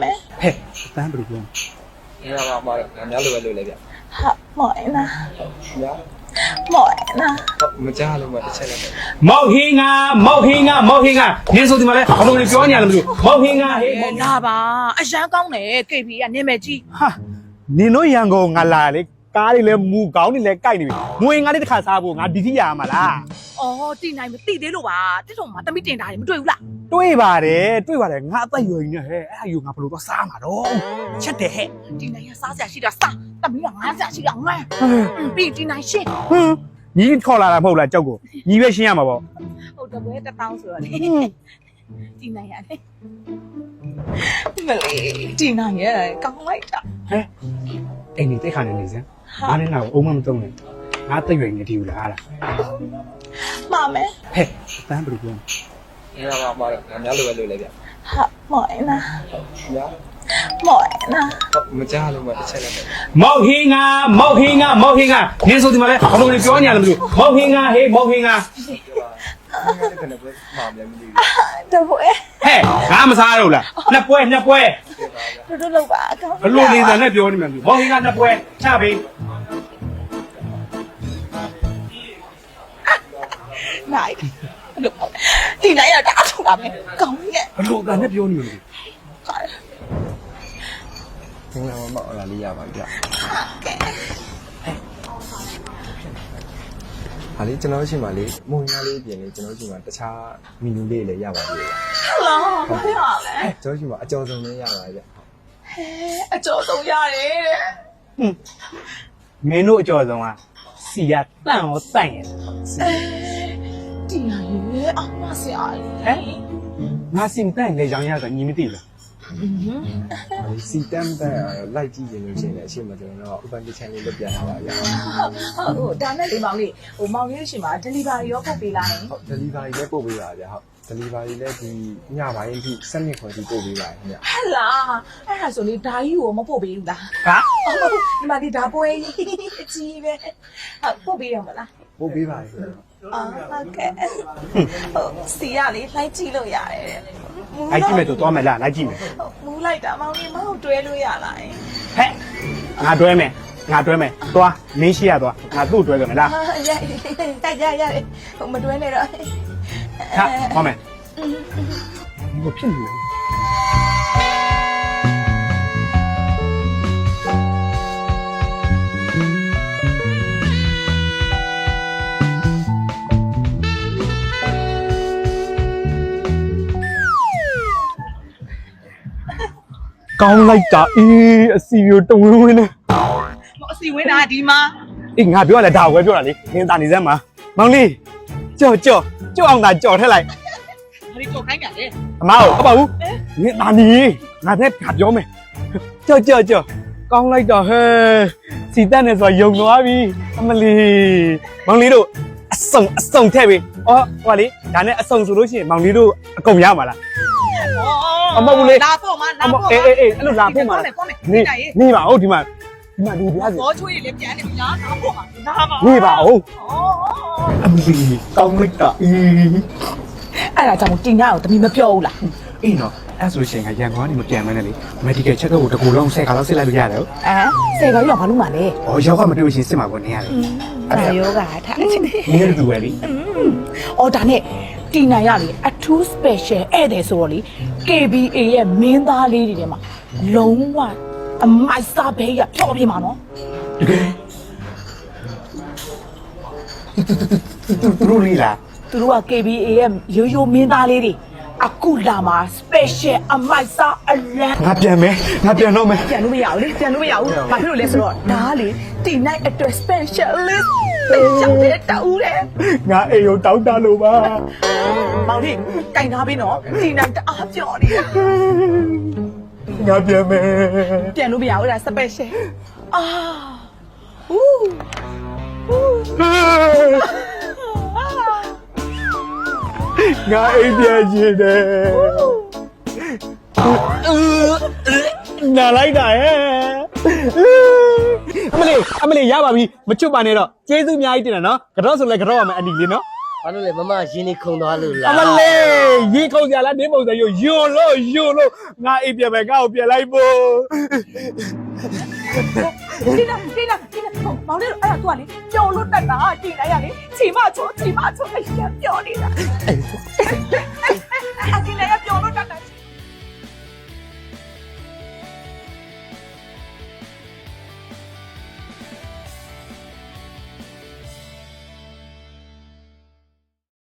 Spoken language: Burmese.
မယ်ဟဲ့တန်းဘယ်လိုပြော你让妈俺家录来点。 ဟာမော်နာ 呀， မော်နာ 没家录嘛，这来点。 မောက်ဟင်းကနင်းဆိုဒီမှာလဲဘယ်လိုပြောနေရလဲမသိဘူးမောက်ဟင်းကဟေး လာပါအရန်ကောင်းတယ် KB ကနင်းမဲ့ကြီး ဟာနင်တို့ရန်ကုန်ငါလာလေကားတွေလည်းမူကောင်းတွေလည်းကြိုက်နေပြီငွေငါလေးတစ်ခါစားဖို့ငါဒီတိရမှာလား အော်တိနိုင်မသိသေးလို့ပါတစ်ထုံမှာတမိတင်တာတွေမတွေ့ဘူးလား တွေးပါတယ်ငါအသက်ရွယ်နေဟဲ့အဲ့အယူငါဘယ်လိုတော့စားမှာတော့ချက်တယ်ဟဲ့ တိနိုင်ရစားစရာရှိတာစားတမိကငါးစရာရှိတာငါပြီးတိနိုင်ရှင်း ဟမ်ညီခေါ်လာတာမဟုတ်လားကြောက်ကိုညီပဲရှင်းရမှာပေါ့ ဟုတ်တပွဲ1000ဆိုတော့လေတိနိုင်ရတယ်မလေးတိနိုင်ရကောင်းလိုက်တာ ဟဲ့အိမ်နေတိတ်ခါနေနေစမ်းငါနဲ့ငါ့ကိုအုံးမမတုံးနဲ့ငါတက်ရွယ်နေဒီဘူးလားဟာလား မမယ် ဟဲ့တန်းဘယ်လိုပြော 你让俺家录来点。 ဟာမော်နာ 呀， မော်နာ 没家录嘛，这来点。 မောက်ဟင်းကနင်းဆိုဒီမှာလဲဘယ်လိုပြောနေရလဲမသိဘူးမောက်ဟင်းကဟေးမောက်ဟင်းက 可能不马面没有。 တပွဲ ဟဲ့ငါမစားတော့လားနှစ်ပွဲ တို့လောက်ပါကောင်း ဘလို့လေးစားနဲ့ပြောနေမှန်းမောင်ဟင်းကနှစ်ပွဲချပေး နိုင်တိနိုင်ရတာအထုံးပါမယ်ကောင်းရဲ့ ဘလို့သားနဲ့ပြောနေမှန်း 听了我妈那里呀吧的。ဟာလေကျွန်တော်ရှိမှလေမုံညာလေးပြင်လေကျွန်တော်ရှိမှတခြားမီနူလေးလည်းရပါသေးတယ် ဟလောဘာဖြစ်ပါလဲ ။ကျွန်တော်ရှိမှအကျော်စုံလေးရပါရဲ့ ဟဲအကျော်ဆုံးရတယ်တဲ့ မင်းတို့အကျော်ဆုံးကစီရတန့်ရောတန့်ရဲ့ တိနိုင်ရဲ့အမဆရာလေး ဟဲ့ငါစင်တန့်လေကြောင်ရဆိုညီမသိလား ။ဟာလေစီတမ်တန်လိုက်ကြည့်ရင်လို့ရှိရင်လည်းအရှိမကျွန်တော်တို့ဥပဒေချန်လေးလုပ်ပြထားပါဗျာ ဟိုဒါနဲ့ဒီမောင်လေးဟိုမောင်လေးရှင်မှာ delivery ရောပို့ပေးလိုက်ရင် ။ဟုတ် delivery လည်းပို့ပေးပါဗျာဟုတ် delivery လည်းဒီညပိုင်းထိ7ခွန်ထိပို့ပေးပါခင်ဗျာ ဟဲ့လားအဲ့ဒါဆိုလေဓာကြီးကိုမပို့ပေးဘူးလား ဟာ ဒီမှာဒီဓာပွဲကြီးအကြီးပဲပို့ပေးရမလား ။ပို့ပေးပါခင်ဗျာ အာဟုတ်ကဲ့ဟိုစီရလေးလှိုင်းကြည့်လို့ရတယ်တဲ့ လိုက်ကြည့်မယ်ဆိုသွားမယ်လားလိုက်ကြည့်မယ် မူးလိုက်တာမောင်လေးမဟုတ်တွဲလို့ရလား ဟဲ့ငါတွဲမယ်သွားမင်းရှိရသွားငါသူ့တွဲကြမယ်လား ရဟိုမတွဲနဲ့တော့ ဟာသွားမယ်ဘာဖြစ်နေလဲကောင်းလိုက်တာအေးအစီရိုတဝင်းဝင်းနဲ့ အစီဝင်းတာဒီမှာ အေးငါပြောရလဲဒါကိုပဲပြောတာလေနင်တာနေစမ်းမှာမောင်လေးကြော့အောင်သာကြော်ထက်လိုက် ဘာလို့ကြောက်ခိုင်းကြလဲ အမဟုတ်အပဘူးနင်တာနေငါနဲ့ငါပြောမယ်ကြော့ကောင်းလိုက်တော့ဟဲ့စီတက်နေဆိုယုံသွားပြီအမလီမောင်လေးတို့အစုံထည့်ပြီအော်ဟိုလေဒါနဲ့အစုံဆိုလို့ရှိရင်မောင်လေးတို့အကုန်ရမှာလားအမဘူးလေ လာဖို့မလာဖို့ အေးအဲ့လိုလာဖို့မှာနေပါဦးဒီမှာဒီပြားစီ ဘောချွေးလေးပြန်နေပြီလားလာဖို့မလာပါ နေပါဦး ဩ အမလီကောင်းလိုက်တာအေး အဲ့ဒါကြောင့်တင်ရအောင်တမီမပြောဘူးလား အေးနော်အဲ့ဆိုရှင်ကရန်ကုန်ကနေမပြန်မနဲ့လေ medical check up ကိုတကူလုံး10ခါလောက်စစ်လိုက်လို့ရတယ်ဟုတ် ဆယ်ကရောက်ဘာလို့မှလဲ ။အော်ရောက်ကမတွေ့ရှင်စစ်မှာပေါ့နေရတယ် အဲ့ယောဂထားချင်တယ် ။နင်းရတူပဲလေ အော်ဒါနဲ့တင်နိုင်ရလေအထူး special ဧည့်သည်ဆိုတော့လေ KBA ရဲ့မင်းသားလေးတွေထဲမှာလုံးဝအမိုက်စားဘဲရဖြောပြမှာနော် ။တကယ်သူတို့လေးလား သူတို့က KBA ရဲ့ရိုးရိုးမင်းသားလေးတွေအခုလာမှာ special အမိုက်စားအလံ ။ငါပြန်တော့မယ် ပြန်လို့မရဘူးလေပြန်လို့မရဘူးဘာဖြစ်လို့လဲဆိုတော့ဒါကလေတင်နိုင်အတွက် specialist special တဲ့တူတယ် ။ငါအေယုံတောင်းတလို့ပါ မောင်လေးကင်ထားပေးနော်တင်နိုင်တအားပြော့နေတာ ။ငါပြန်မယ် ပြန်လို့မရဘူးလား special အာဟူး ။ငါအိမ်ပြန်ချင်တယ်။နာလိုက်တာဟဲ့။အမလေးရပါပြီမချွတ်ပါနဲ့တော့ကျေးဇူးအများကြီးတင်တာနော်။ကတော့ဆိုလဲကတော့ရမယ်အနီလေးနော် ဘာလို့လဲမမရင်းနေခုံသွားလို့ အ လား မလေးရေခုံကြလားနေပုံစံယွန်းလို့ငါအိပ်ပြမယ်ကောက်ပြလိုက်ဖို့ ဒီလားမောင်လေးတို့အဲ့ဒါသူကလေကြော်လို့တက်တာတင်နိုင်ရလေချိန်မချိုးအရင်ပြောနေတာ